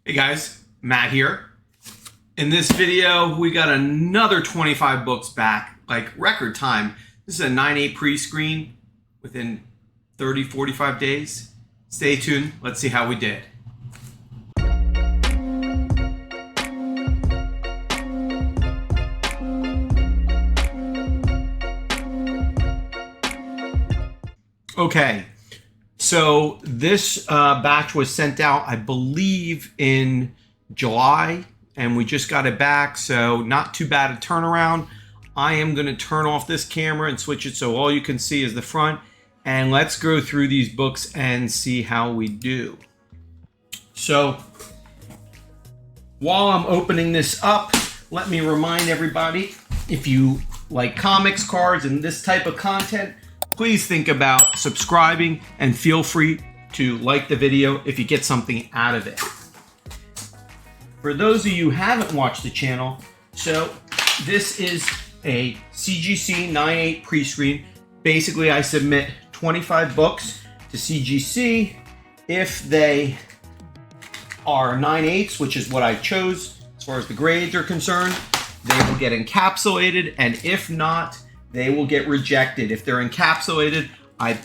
Hey guys, Matt here. In this video, we got another 25 books back, like record time. This is a 9/8 pre-screen within 30-45 days. Stay tuned, let's see how we did. Okay. So this batch was sent out, I believe, in July, and we just got it back, so not too bad a turnaround. I am going to turn off this camera and switch it so all you can see is the front, and let's go through these books and see how we do. So while I'm opening this up, let me remind everybody, if you like comics, cards, and this type of content, please think about subscribing and feel free to like the video if you get something out of it. For those of you who haven't watched the channel, so this is a CGC 9/8 pre-screen. Basically, I submit 25 books to CGC. If they are 9/8, which is what I chose as far as the grades are concerned, they will get encapsulated, and if not, they will get rejected. If they're encapsulated, I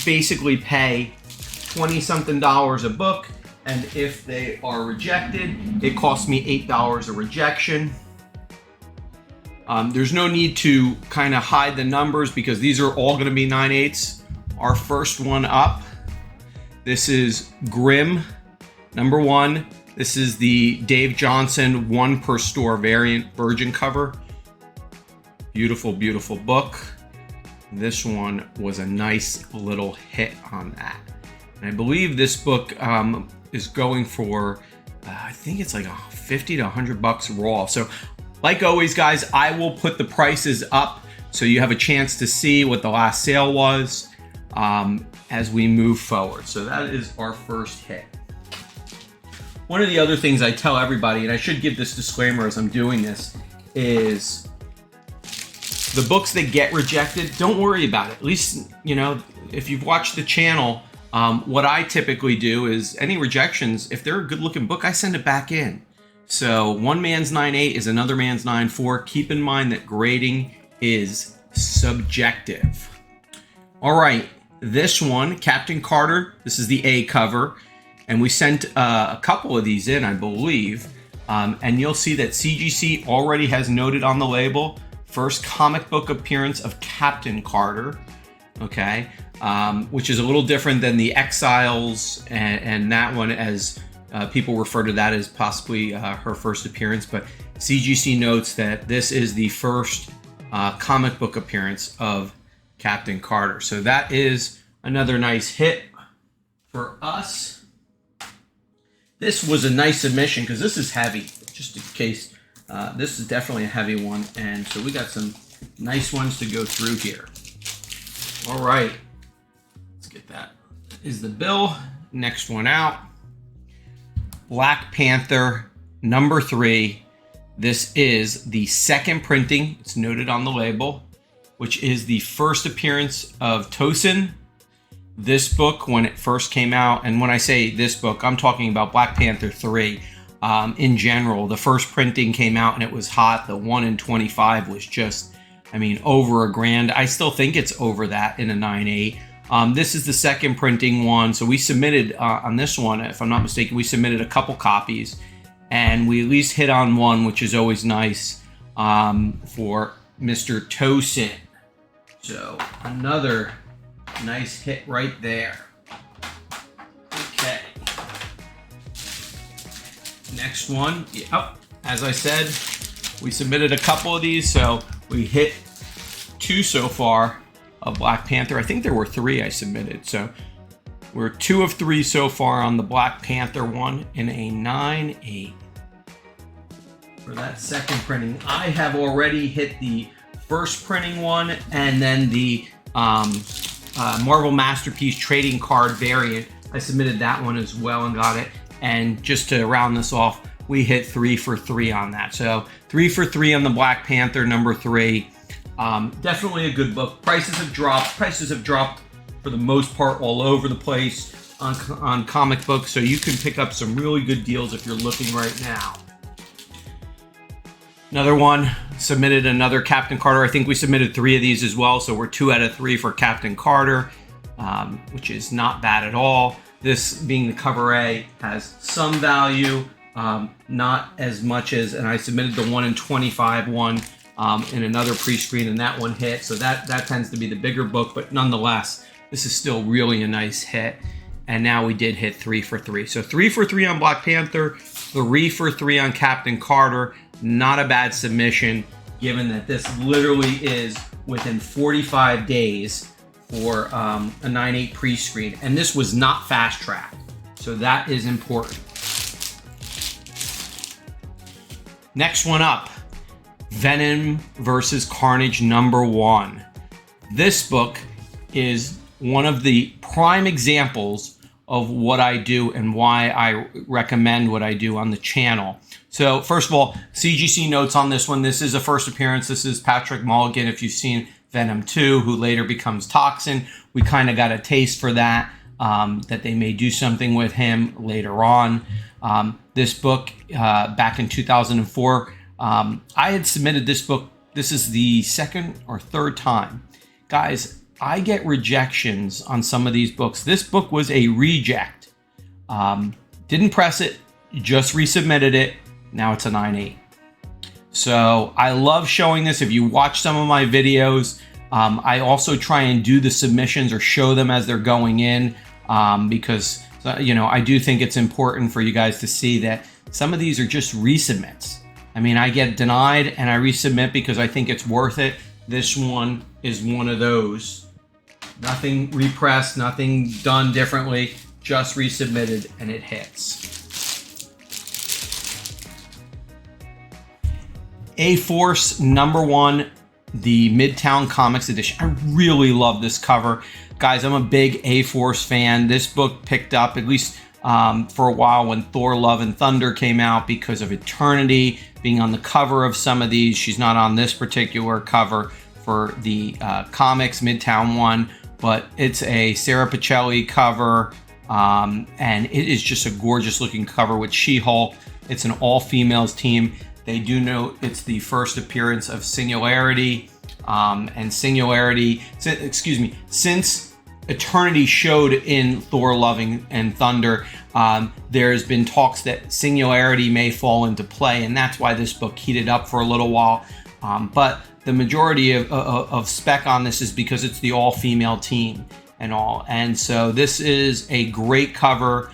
basically pay $20-something a book, and if they are rejected, it costs me $8 a rejection. There's no need to kind of hide the numbers because these are all going to be 9/8. Our first one up, this is Grimm, #1. This is the Dave Johnson 1 per store variant virgin cover. Beautiful, beautiful book. This one was a nice little hit on that. And I believe this book is going for, I think it's like 50 to 100 bucks raw. So like always, guys, I will put the prices up so you have a chance to see what the last sale was as we move forward. So that is our first hit. One of the other things I tell everybody, and I should give this disclaimer as I'm doing this, is the books that get rejected, don't worry about it. At least, you know, if you've watched the channel, what I typically do is any rejections, if they're a good looking book, I send it back in. So one man's 9/8 is another man's 9/4. Keep in mind that grading is subjective. All right, this one, Captain Carter, this is the A cover, and we sent a couple of these in, I believe, and you'll see that CGC already has noted on the label, first comic book appearance of Captain Carter, okay, which is a little different than the Exiles and that one, as people refer to that as possibly her first appearance, but CGC notes that this is the first comic book appearance of Captain Carter. So that is another nice hit for us. This was a nice submission because this is heavy, just in case. This is definitely a heavy one, and so we got some nice ones to go through here. All right, let's get that. Is the bill. Next one out. Black Panther #3. This is the second printing. It's noted on the label, which is the first appearance of Tosin. This book, when it first came out, and when I say this book, I'm talking about Black Panther 3. In general, the first printing came out and it was hot. The 1 in 25 was just, I mean, over $1,000. I still think it's over that in a 9/8. This is the second printing one. So we submitted on this one, if I'm not mistaken, we submitted a couple copies and we at least hit on one, which is always nice for Mr. Tosin. So another nice hit right there. Okay. Next one, yep, as I said, we submitted a couple of these, so we hit 2 so far of Black Panther. I think there were 3 I submitted, so we're 2 of 3 so far on the Black Panther one in a 9/8. For that second printing, I have already hit the first printing one and then the Marvel Masterpiece trading card variant. I submitted that one as well and got it. And just to round this off, we hit 3 for 3 on that. So 3 for 3 on the Black Panther #3. Definitely a good book. Prices have dropped. Prices have dropped for the most part all over the place. on comic books, so you can pick up some really good deals if you're looking right now. Another one, submitted another Captain Carter. I think we submitted 3 of these as well, so we're 2 out of 3 for Captain Carter, which is not bad at all. This being the cover A has some value, not as much as, and I submitted the 1 in 25 one in another pre-screen, and that one hit, so that tends to be the bigger book, but nonetheless, this is still really a nice hit. And now we did hit 3 for 3. So 3 for 3 on Black Panther, 3 for 3 on Captain Carter. Not a bad submission, given that this literally is within 45 days for a 9/8 pre-screen. And this was not fast tracked. So that is important. Next one up, Venom versus Carnage #1. This book is one of the prime examples of what I do and why I recommend what I do on the channel. So first of all, CGC notes on this one. This is a first appearance. This is Patrick Mulligan. If you've seen Venom 2, who later becomes Toxin, we kind of got a taste for that, that they may do something with him later on. This book, back in 2004, I had submitted this book. This is the 2nd or 3rd time. Guys, I get rejections on some of these books. This book was a reject. Didn't press it, just resubmitted it. Now it's a 9/8. So I love showing this. If you watch some of my videos, I also try and do the submissions or show them as they're going in, because I do think it's important for you guys to see that some of these are just resubmits. I mean, I get denied and I resubmit because I think it's worth it. This one is one of those. Nothing repressed, nothing done differently, just resubmitted, and it hits. A-Force #1, the Midtown Comics edition. I really love this cover. Guys, I'm a big A-Force fan. This book picked up, at least for a while, when Thor Love and Thunder came out, because of Eternity being on the cover of some of these. She's not on this particular cover for the comics Midtown one, but it's a Sarah Pichelli cover, and it is just a gorgeous looking cover with She-Hulk. It's an all-females team. They do note it's the first appearance of Singularity, and Singularity, since Eternity showed in Thor Loving and Thunder, there's been talks that Singularity may fall into play, and that's why this book heated up for a little while. But the majority of spec on this is because it's the all-female team and all. And so this is a great cover.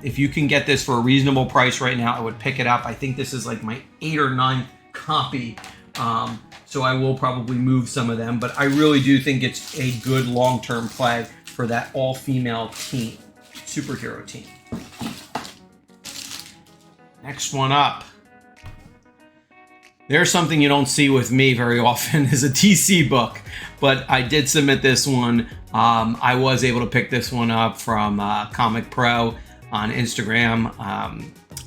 If you can get this for a reasonable price right now, I would pick it up. I think this is like my 8th or 9th copy. So I will probably move some of them, but I really do think it's a good long-term play for that all-female team, superhero team. Next one up. There's something you don't see with me very often, is a DC book, but I did submit this one. I was able to pick this one up from Comic Pro on Instagram,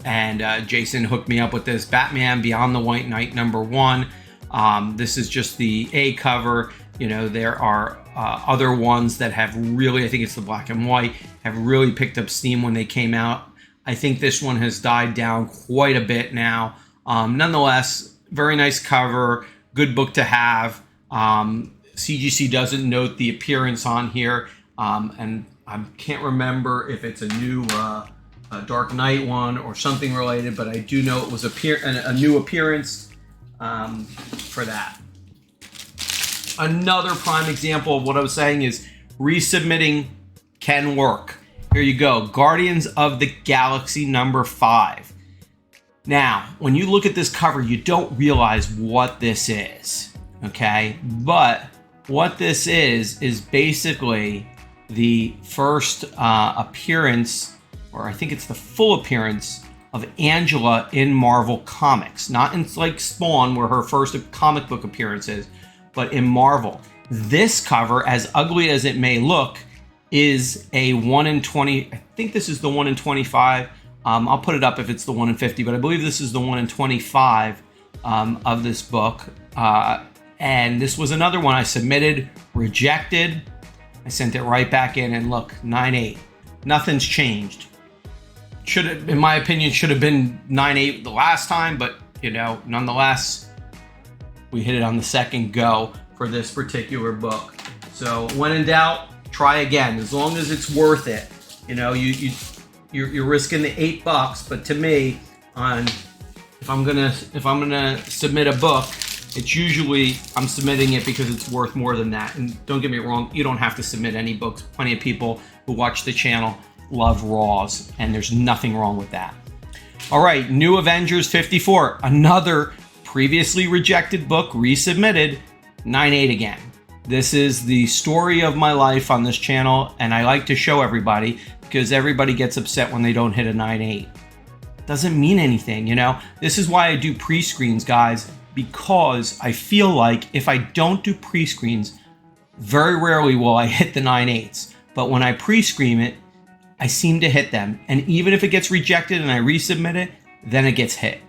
and Jason hooked me up with this Batman Beyond the White Knight #1. This is just the A cover. There are other ones that have really, I think it's the black and white, have really picked up steam when they came out. I think this one has died down quite a bit now. Nonetheless, very nice cover, good book to have. CGC doesn't note the appearance on here, and I can't remember if it's a new Dark Knight one or something related, but I do know it was a new appearance for that. Another prime example of what I was saying is resubmitting can work. Here you go, Guardians of the Galaxy #5. Now, when you look at this cover, you don't realize what this is, okay? But what this is basically the first appearance, or I think it's the full appearance, of Angela in Marvel Comics. Not in like Spawn, where her first comic book appearance is, but in Marvel. This cover, as ugly as it may look, is a 1 in 20. I think this is the 1 in 25. I'll put it up if it's the 1 in 50, but I believe this is the 1 in 25 of this book. And this was another one I submitted, rejected. I sent it right back in, and look, 9/8. nothing's changed. Should have, in my opinion, should have been 9.8 the last time, but you know, nonetheless, we hit it on the second go for this particular book. So when in doubt, try again. As long as it's worth it. You know, you're risking the $8, but to me, if I'm gonna submit a book, it's usually I'm submitting it because it's worth more than that. And don't get me wrong, you don't have to submit any books. Plenty of people who watch the channel love raws, and there's nothing wrong with that. All right, New Avengers 54, another previously rejected book resubmitted, 9.8 again. This is the story of my life on this channel, and I like to show everybody because everybody gets upset when they don't hit a 9.8. Doesn't mean anything, you know? This is why I do pre-screens, guys, because I feel like if I don't do pre-screens, very rarely will I hit the 9.8s. But when I pre-screen it, I seem to hit them. And even if it gets rejected and I resubmit it, then it gets hit.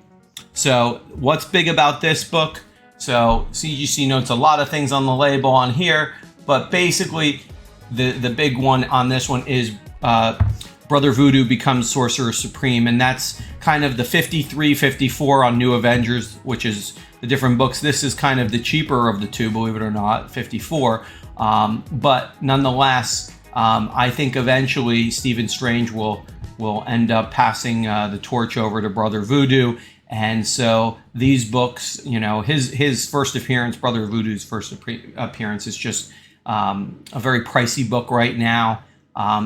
So what's big about this book? So CGC notes a lot of things on the label on here, but basically the big one on this one is Brother Voodoo becomes Sorcerer Supreme, and that's kind of the 53, 54 on New Avengers, which is the different books. This is kind of the cheaper of the two, believe it or not, 54. But nonetheless, I think eventually Stephen Strange will end up passing the torch over to Brother Voodoo. And so these books, you know, his first appearance, Brother Voodoo's first appearance, is just a very pricey book right now.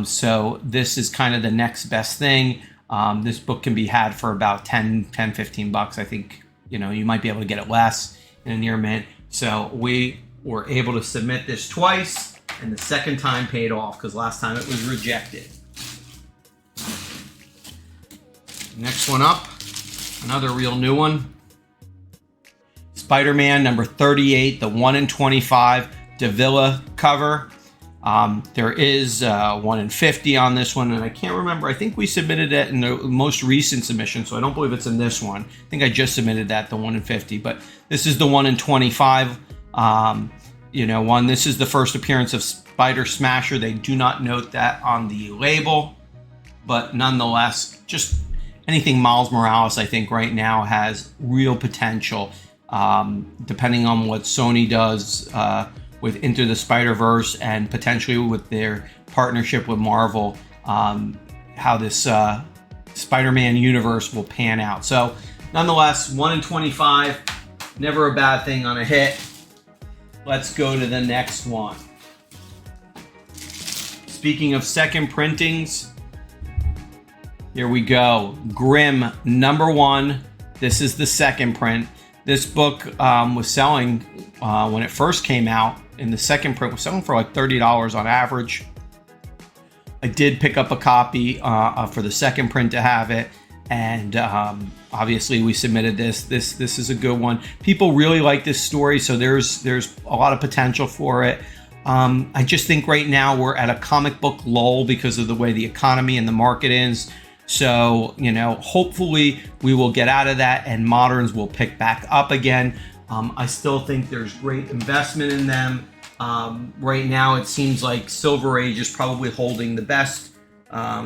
So this is kind of the next best thing. This book can be had for about 10, 15 bucks. I think, you know, you might be able to get it less in a near mint. So we were able to submit this twice, and the second time paid off because last time it was rejected. Next one up, another real new one. Spider-Man number 38, the 1 in 25 Davila cover. There is 1 in 50 on this one, and I can't remember. I think we submitted it in the most recent submission, so I don't believe it's in this one. I think I just submitted that, the 1 in 50, but this is the 1 in 25. You know, one. This is the first appearance of Spider Smasher. They do not note that on the label, but nonetheless, just anything Miles Morales, I think right now has real potential, depending on what Sony does with Into the Spider-Verse and potentially with their partnership with Marvel, how this Spider-Man universe will pan out. So nonetheless, 1 in 25, never a bad thing on a hit. Let's go to the next one. Speaking of second printings, here we go. Grimm number 1. This is the second print. This book was selling when it first came out. In the second print, was selling for like $30 on average. I did pick up a copy for the second print to have it, and obviously we submitted this. This is a good one. People really like this story, so there's a lot of potential for it. I just think right now we're at a comic book lull because of the way the economy and the market is. So, you know, hopefully we will get out of that and moderns will pick back up again. I still think there's great investment in them. Right now it seems like Silver Age is probably holding the best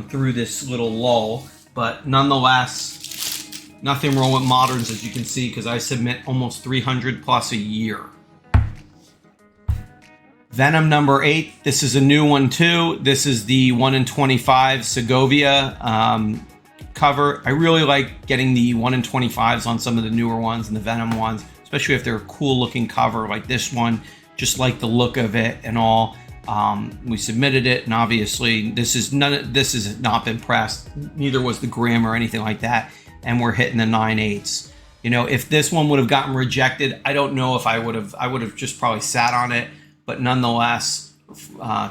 through this little lull. But nonetheless, nothing wrong with moderns, as you can see, because I submit almost 300 plus a year. Venom number 8. This is a new one too. This is the 1 in 25 Segovia cover. I really like getting the 1 in 25s on some of the newer ones and the Venom ones, especially if they're a cool looking cover like this one. Just like the look of it and all. We submitted it, and obviously this has not been pressed. Neither was the Grimm or anything like that, and we're hitting the 9/8. You know, if this one would have gotten rejected, I don't know if I would have just probably sat on it. But nonetheless,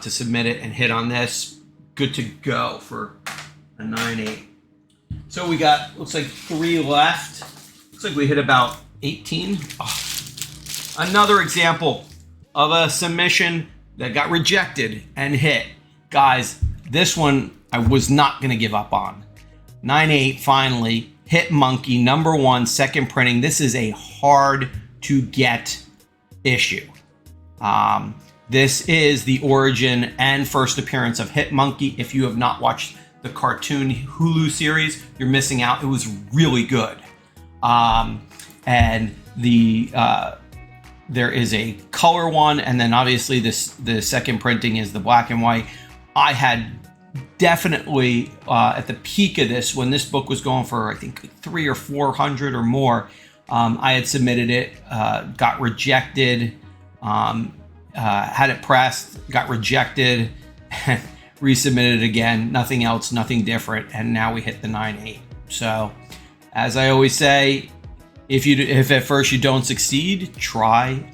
to submit it and hit on this, good to go for a 9/8. So we got, looks like 3 left. Looks like we hit about 18. Oh. Another example of a submission that got rejected and hit. Guys, this one I was not going to give up on. 9/8 finally. Hit Monkey number 1, second printing. This is a hard to get issue. This is the origin and first appearance of Hit Monkey. If you have not watched the cartoon Hulu series, you're missing out. It was really good. And there is a color one, and then obviously the second printing is the black and white. I had definitely at the peak of this, when this book was going for I think 300 or 400 or more, I had submitted it, got rejected, had it pressed, got rejected, and resubmitted it again. Nothing else, nothing different, and now we hit the 9.8. So, as I always say, if at first you don't succeed, try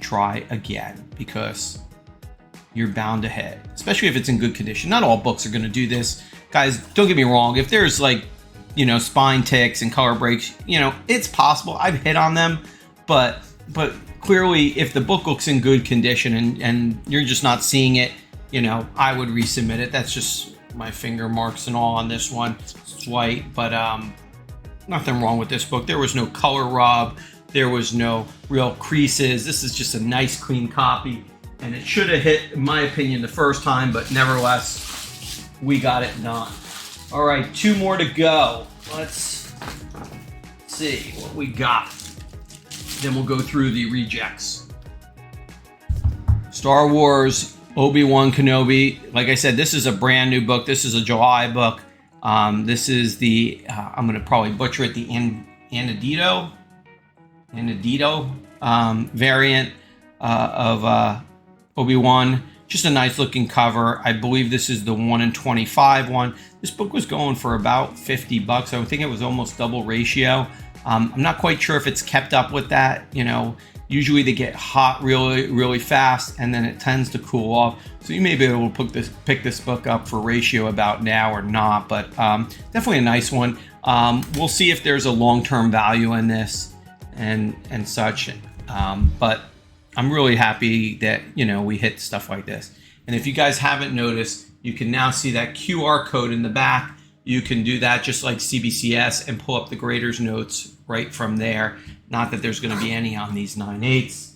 again, because you're bound to hit, especially if it's in good condition. Not all books are going to do this, guys. Don't get me wrong. If there's like, spine ticks and color breaks, it's possible. I've hit on them, but clearly, if the book looks in good condition and you're just not seeing it, I would resubmit it. That's just my finger marks and all on this one. It's white, but nothing wrong with this book. There was no color rub. There was no real creases. This is just a nice, clean copy. And it should have hit, in my opinion, the first time, but nevertheless, we got it done. All right, 2 more to go. Let's see what we got. Then we'll go through the rejects. Star Wars Obi-Wan Kenobi. Like I said, this is a brand new book. This is a July book. This is the, I'm going to probably butcher it, the Anadito variant of Obi-Wan. Just a nice looking cover. I believe this is the 1 in 25 one. This book was going for about $50. I would think it was almost double ratio. I'm not quite sure if it's kept up with that. Usually they get hot really, really fast, and then it tends to cool off. So you may be able to pick this book up for ratio about now or not, but definitely a nice one. We'll see if there's a long-term value in this and such. But I'm really happy that, we hit stuff like this. And if you guys haven't noticed, you can now see that QR code in the back. You can do that just like CBCS and pull up the grader's notes right from there. Not that there's going to be any on these 9.8s.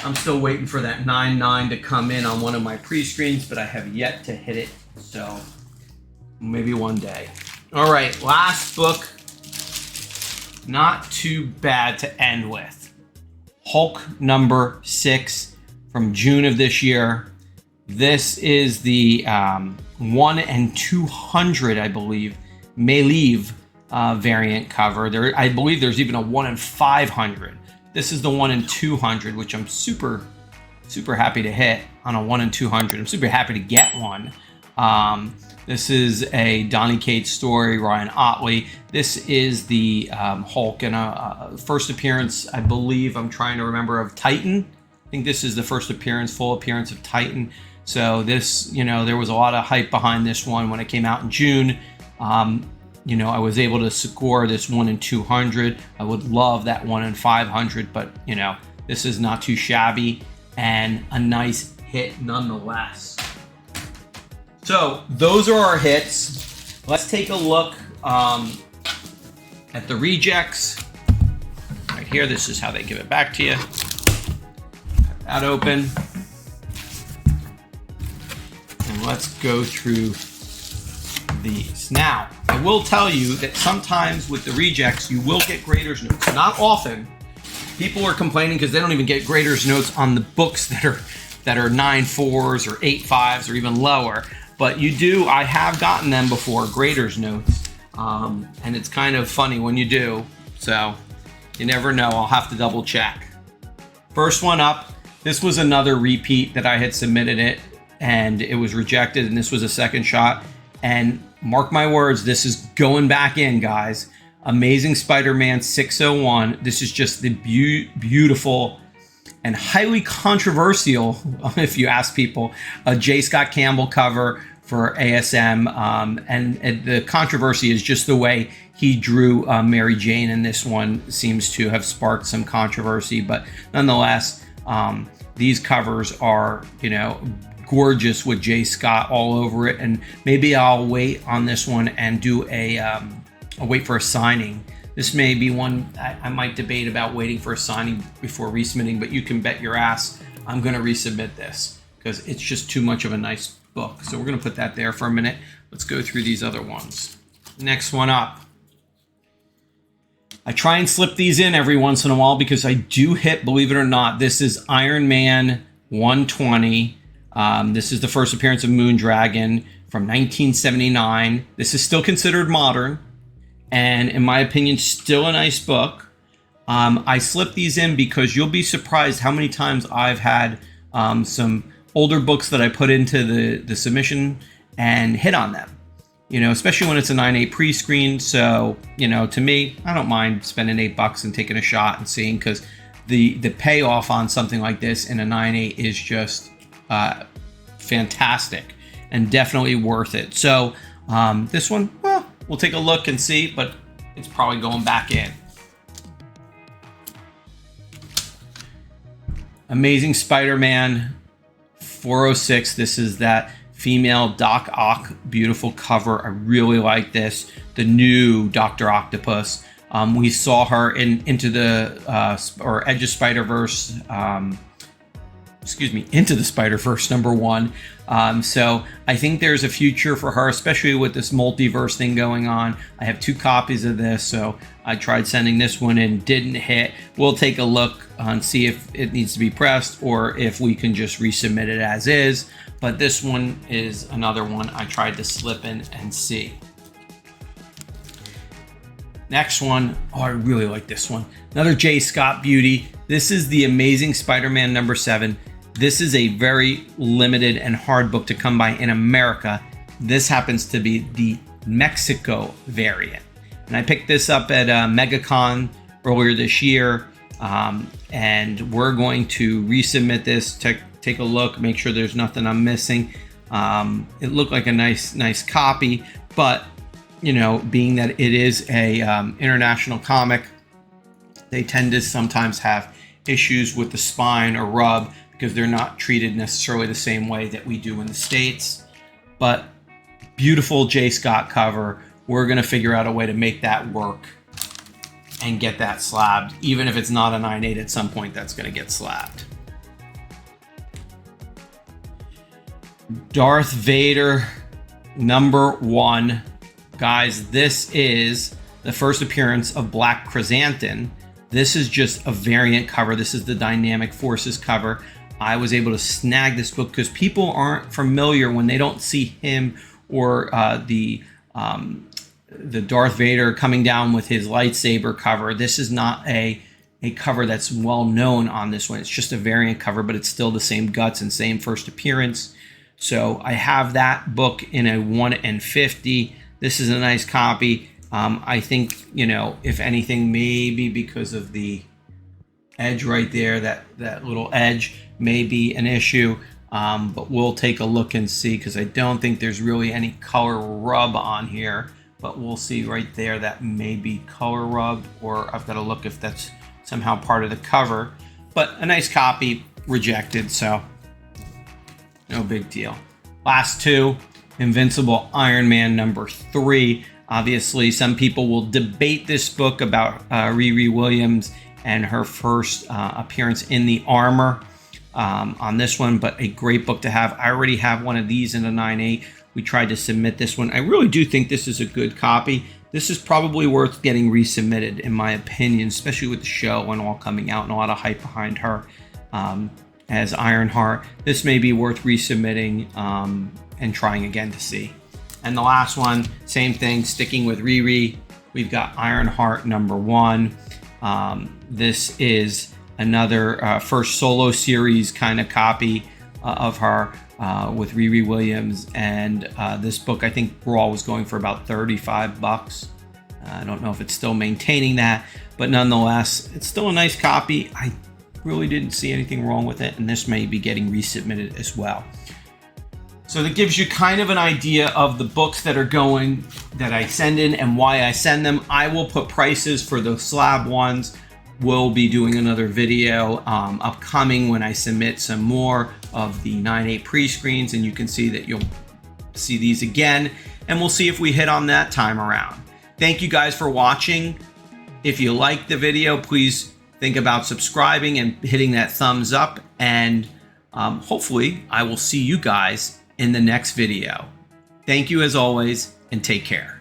I'm still waiting for that 9.9 to come in on one of my pre-screens, but I have yet to hit it. So maybe one day. All right, last book. Not too bad to end with. Hulk number 6 from June of this year. This is the 1 in 200, I believe, May-Leave variant cover. I believe there's even a 1 in 500. This is the 1 in 200, which I'm super happy to hit on a 1 in 200. I'm super happy to get one. This is a Donny Cates story, Ryan Ottley. This is the Hulk in a first appearance, I believe, I'm trying to remember, of Titan. I think this is the first full appearance of Titan. So this, there was a lot of hype behind this one when it came out in June. I was able to score this 1 in 200. I would love that 1 in 500, but this is not too shabby and a nice hit nonetheless. So those are our hits. Let's take a look at the rejects. Right here, this is how they give it back to you. Cut that open. And let's go through these. Now, I will tell you that sometimes with the rejects, you will get grader's notes. Not often. People are complaining because they don't even get grader's notes on the books that are 9.4s or 8.5s or even lower. But you do. I have gotten them before, grader's notes. And it's kind of funny when you do. So you never know. I'll have to double check. First one up. This was another repeat that I had submitted it, and it was rejected, and this was a second shot. And mark my words, this is going back in, guys. Amazing Spider-Man 601. This is just the beautiful and highly controversial, if you ask people, a J. Scott Campbell cover for ASM. And the controversy is just the way he drew Mary Jane, and this one seems to have sparked some controversy. But nonetheless, these covers are, gorgeous with J. Scott all over it. And maybe I'll wait on this one and do I'll wait for a signing. This may be one I might debate about waiting for a signing before resubmitting, but you can bet your ass I'm going to resubmit this. because it's just too much of a nice book. So we're going to put that there for a minute. Let's go through these other ones. Next one up. I try and slip these in every once in a while because I do hit, believe it or not, this is Iron Man 120. This is the first appearance of Moondragon from 1979. This is still considered modern, and in my opinion, still a nice book. I slip these in because you'll be surprised how many times I've had some older books that I put into the submission and hit on them. You know, especially when it's a 9.8 pre-screen. So, you know, to me, I don't mind spending $8 and taking a shot and seeing, because the payoff on something like this in a 9.8 is just fantastic and definitely worth it. So this one, well, we'll take a look and see, but it's probably going back in. Amazing Spider-Man 406. This is that female Doc Ock, beautiful cover. I really like this. The new Dr. Octopus. We saw her in Into the Edge of Spider-Verse. Into the Spider-Verse #1. So I think there's a future for her, especially with this multiverse thing going on. I have 2 copies of this, so I tried sending this one in, didn't hit. We'll take a look and see if it needs to be pressed or if we can just resubmit it as is. But this one is another one I tried to slip in and see. Next one, oh, I really like this one. Another J. Scott beauty. This is the Amazing Spider-Man #7. This is a very limited and hard book to come by in America. This happens to be the Mexico variant. And I picked this up at MegaCon earlier this year. And we're going to resubmit this, take a look, make sure there's nothing I'm missing. It looked like a nice copy, but you know, being that it is a international comic, they tend to sometimes have issues with the spine or rub because they're not treated necessarily the same way that we do in the States. But beautiful J. Scott cover. We're going to figure out a way to make that work and get that slabbed. Even if it's not a 9.8, at some point that's going to get slabbed. Darth Vader #1. Guys, this is the first appearance of Black Chrysanthemum. This is just a variant cover. This is the Dynamic Forces cover. I was able to snag this book because people aren't familiar when they don't see him or the Darth Vader coming down with his lightsaber cover. This is not a cover that's well known on this one. It's just a variant cover, but it's still the same guts and same first appearance. So I have that book in a 1 in 50. This is a nice copy. I think, you know, if anything, maybe because of the edge right there, that little edge may be an issue. But we'll take a look and see, because I don't think there's really any color rub on here. But we'll see right there, that may be color rubbed, or I've got to look if that's somehow part of the cover. But a nice copy, rejected, so no big deal. Last 2, Invincible Iron Man #3. Obviously, some people will debate this book about Riri Williams and her first appearance in the armor on this one, but a great book to have. I already have one of these in a 9.8. We tried to submit this one. I really do think this is a good copy. This is probably worth getting resubmitted, in my opinion, especially with the show and all coming out and a lot of hype behind her as Ironheart. This may be worth resubmitting and trying again to see. And the last one, same thing, sticking with Riri. We've got Ironheart #1. This is another first solo series kind of copy of her with Riri Williams. And this book, I think Raw was going for about $35. I don't know if it's still maintaining that, but nonetheless, it's still a nice copy. I really didn't see anything wrong with it, and this may be getting resubmitted as well. So that gives you kind of an idea of the books that are going, that I send in and why I send them. I will put prices for the slab ones. We'll be doing another video upcoming when I submit some more of the 9.8 pre-screens, and you can see that you'll see these again, and we'll see if we hit on that time around. Thank you guys for watching. If you liked the video, please think about subscribing and hitting that thumbs up, and hopefully I will see you guys in the next video. Thank you as always, and take care.